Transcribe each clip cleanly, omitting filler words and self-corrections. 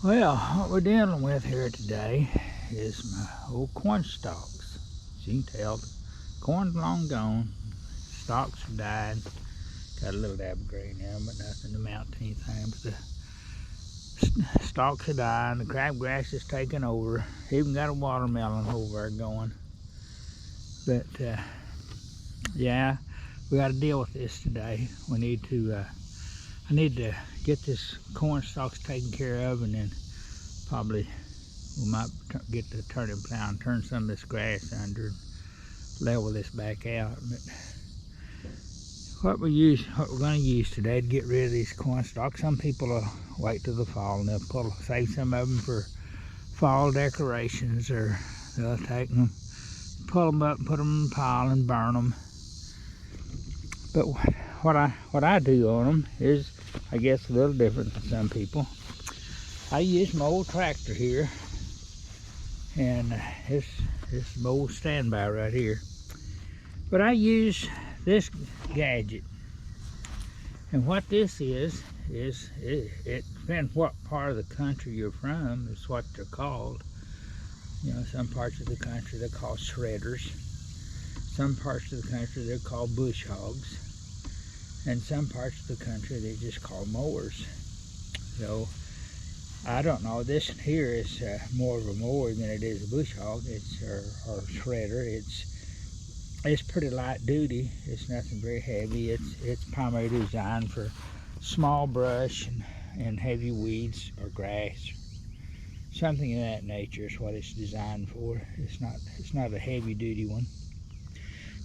Well, what we're dealing with here today is my old corn stalks. As you can tell, the corn's long gone, stalks have died. Got a little dab of green in them, but nothing to amount to anything. But the stalks are dying, the crabgrass is taking over. Even got a watermelon over there going. But yeah, we got to deal with this today. We need to. I need to get this corn stalks taken care of, and then probably we might get the turning plow and turn some of this grass under and level this back out. But what we're going to use today to get rid of these corn stalks, some people will wait till the fall and they'll save some of them for fall decorations, or they'll take them, pull them up and put them in a pile and burn them. But what I do on them is, I guess, a little different than some people. I use my old tractor here, and this my old standby right here. But I use this gadget, and what this is it depends what part of the country you're from is what they're called. You know, some parts of the country they're called shredders. Some parts of the country they're called bush hogs. And some parts of the country they just call mowers. So I don't know, this here is more of a mower than it is a bush hog. It's or shredder. It's pretty light duty. It's nothing very heavy. It's primarily designed for small brush and heavy weeds or grass. Something of that nature is what it's designed for. It's not a heavy duty one.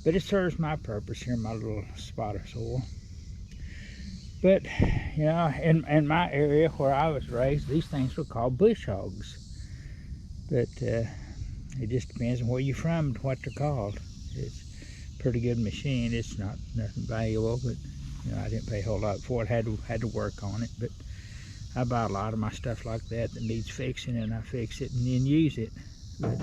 But it serves my purpose here in my little spot of soil. But, you know, in my area where I was raised, these things were called bush hogs. But it just depends on where you're from and what they're called. It's a pretty good machine. It's not nothing valuable, but you know, I didn't pay a whole lot for it. Had to work on it. But I buy a lot of my stuff like that needs fixing, and I fix it and then use it. But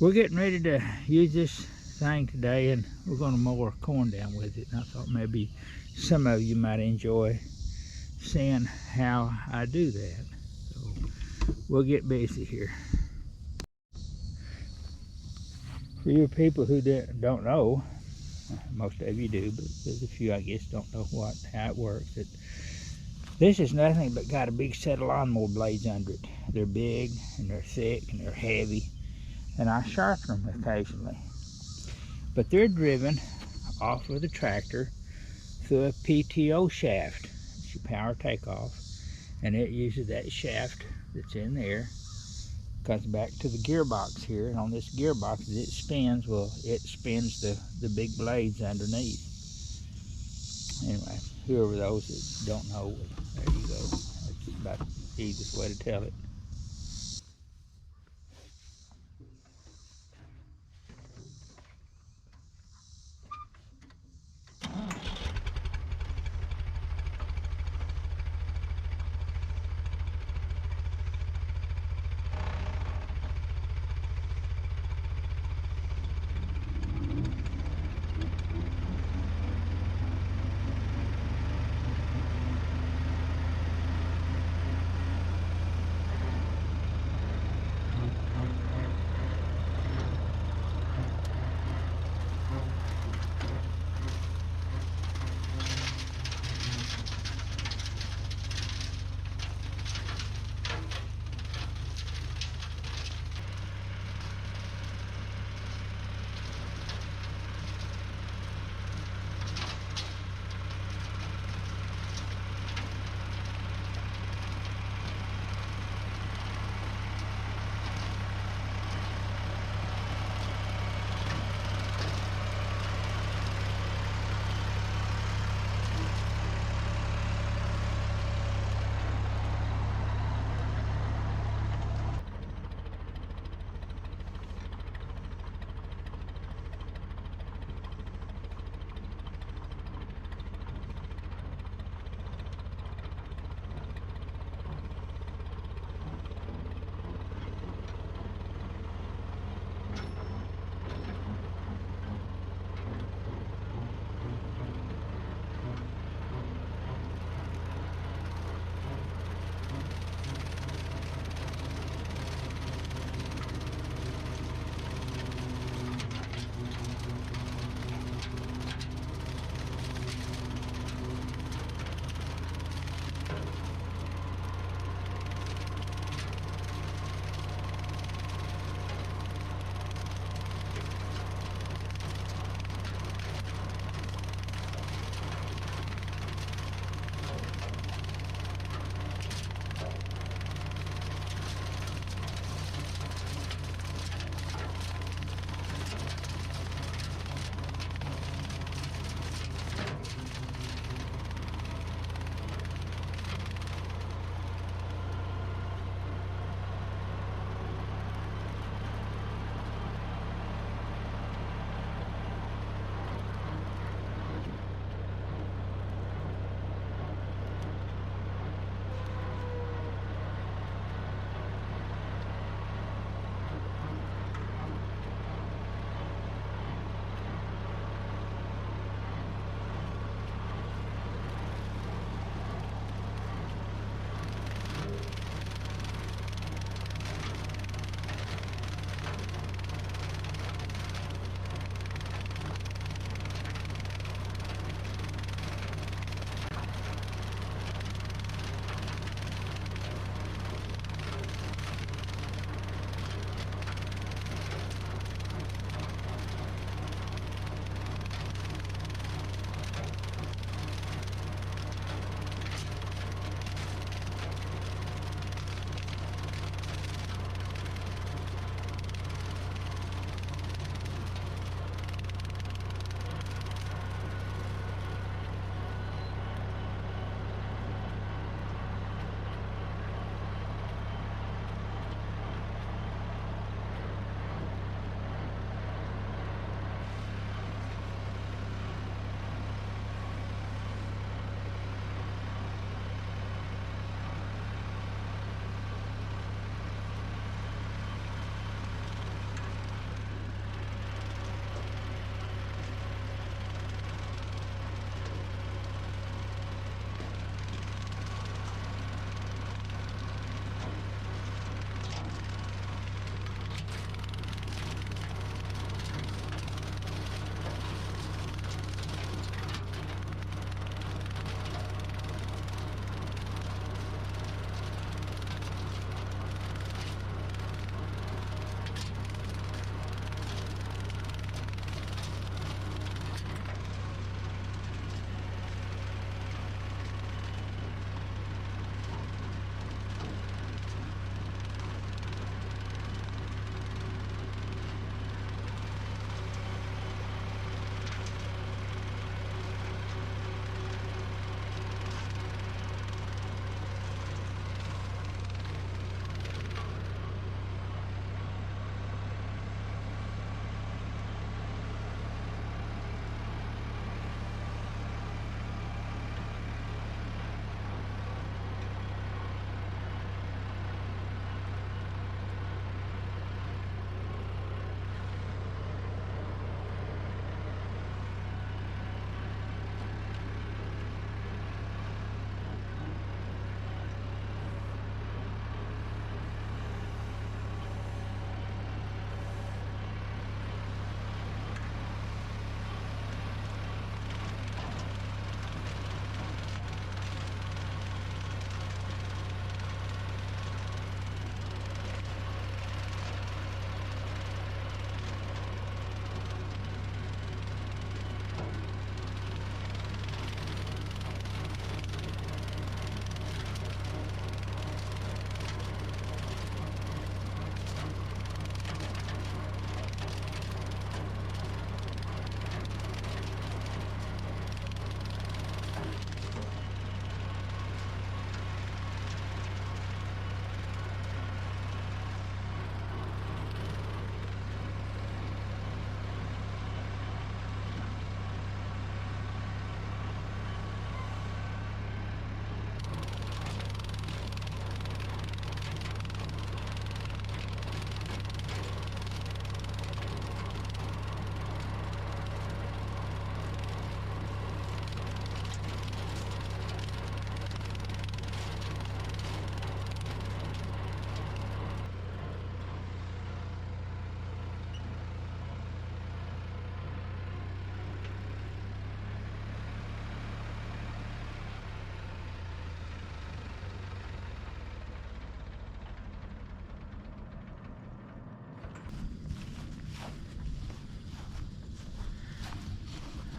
we're getting ready to use this thing today, and we're going to mow our corn down with it. And I thought maybe some of you might enjoy seeing how I do that. So we'll get busy here. For you people who don't know, most of you do, but there's a few I guess don't know how it works. This is nothing but got a big set of lawnmower blades under it. They're big and they're thick and they're heavy, and I sharpen them occasionally. But they're driven off of the tractor through a PTO shaft. It's your power takeoff, and it uses that shaft that's in there, comes back to the gearbox here, and on this gearbox as it spins, well, it spins the big blades underneath. Anyway, whoever those that don't know, well, there you go. That's about the easiest way to tell it.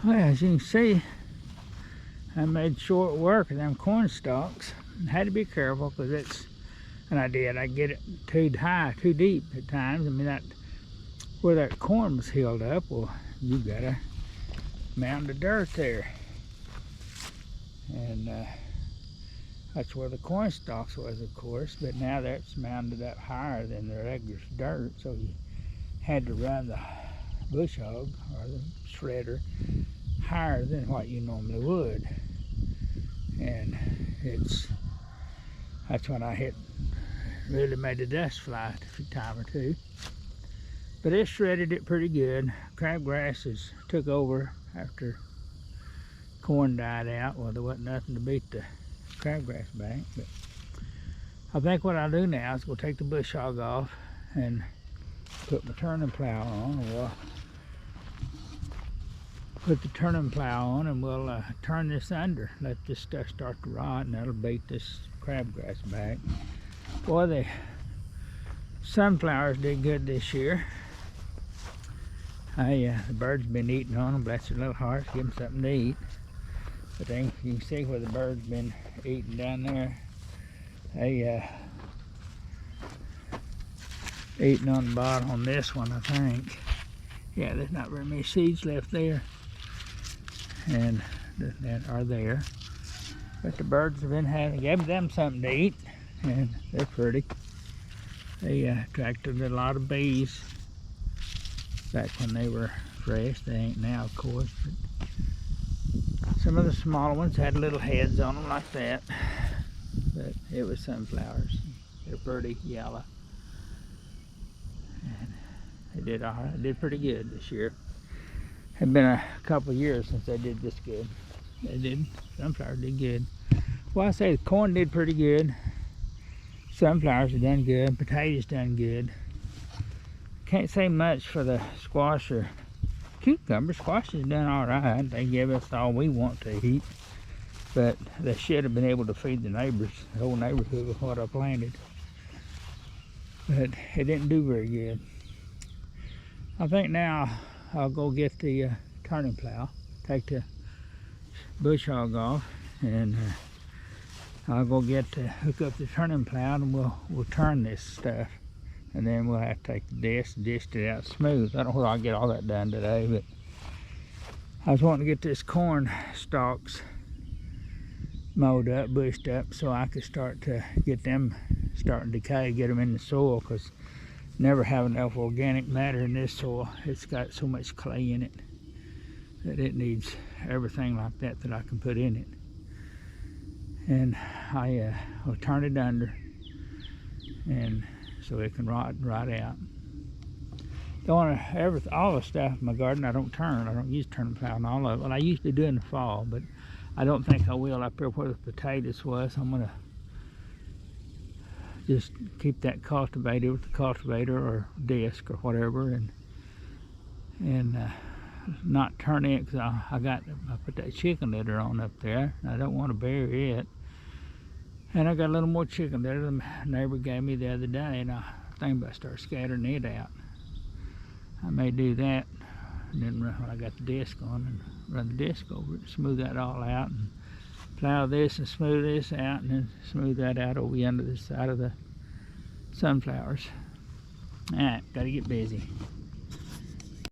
Well, as you can see, I made short work of them corn stalks. I had to be careful because it's, and I did, I get it too high, too deep at times. I mean, that where that corn was held up, well, you got a mound of dirt there. And that's where the corn stalks was, of course, but now that's mounded up higher than the regular dirt, so you had to run the bush hog or the shredder higher than what you normally would. And that's when I really made the dust fly a time or two. But it shredded it pretty good. Crabgrass took over after corn died out. Well, there wasn't nothing to beat the crabgrass back. But I think what I'll do now is go take the bush hog off and put my turning plow on. We'll put the turning plow on and we'll turn this under. Let this stuff start to rot, and that'll beat this crabgrass back. Boy, the sunflowers did good this year. The birds been eating on them, bless their little hearts, give them something to eat. But then you can see where the birds been eating down there. They eating on the bottom on this one, I think. Yeah, there's not very many seeds left there, and that are there. But the birds have been gave them something to eat, and they're pretty. They attracted a lot of bees back when they were fresh. They ain't now, of course. But some of the smaller ones had little heads on them like that. But it was sunflowers. They're pretty yellow. And they did all right. Did pretty good this year. Had been a couple of years since they did this good. They did. Sunflowers did good. Well, I say the corn did pretty good. Sunflowers have done good. Potatoes done good. Can't say much for the squash or cucumber. Squash has done all right. They give us all we want to eat, but they should have been able to feed the neighbors, the whole neighborhood, with what I planted. But it didn't do very good. I think now I'll go get the turning plow, take the bush hog off, and I'll go hook up the turning plow, and we'll turn this stuff. And then we'll have to take the disc, dish it out smooth. I don't know whether I'll get all that done today, but I was wanting to get this corn stalks mowed up, bushed up, so I could start to get them starting to decay, get them in the soil, because never have enough organic matter in this soil. It's got so much clay in it that it needs everything like that I can put in it. And I will turn it under, and so it can rot out. All the stuff in my garden I don't turn. I don't use turning plow and all of it. Well, I used to do in the fall, but I don't think I will up there where the potatoes was. I'm gonna just keep that cultivated with the cultivator or disc or whatever, and not turn it, because I put that chicken litter on up there. I don't want to bury it. And I got a little more chicken there the neighbor gave me the other day, and I think about start scattering it out. I may do that, and then when I got the disc on, and run the disc over it, smooth that all out, and plow this and smooth this out, and then smooth that out over the under the side of the sunflowers. All right, gotta get busy.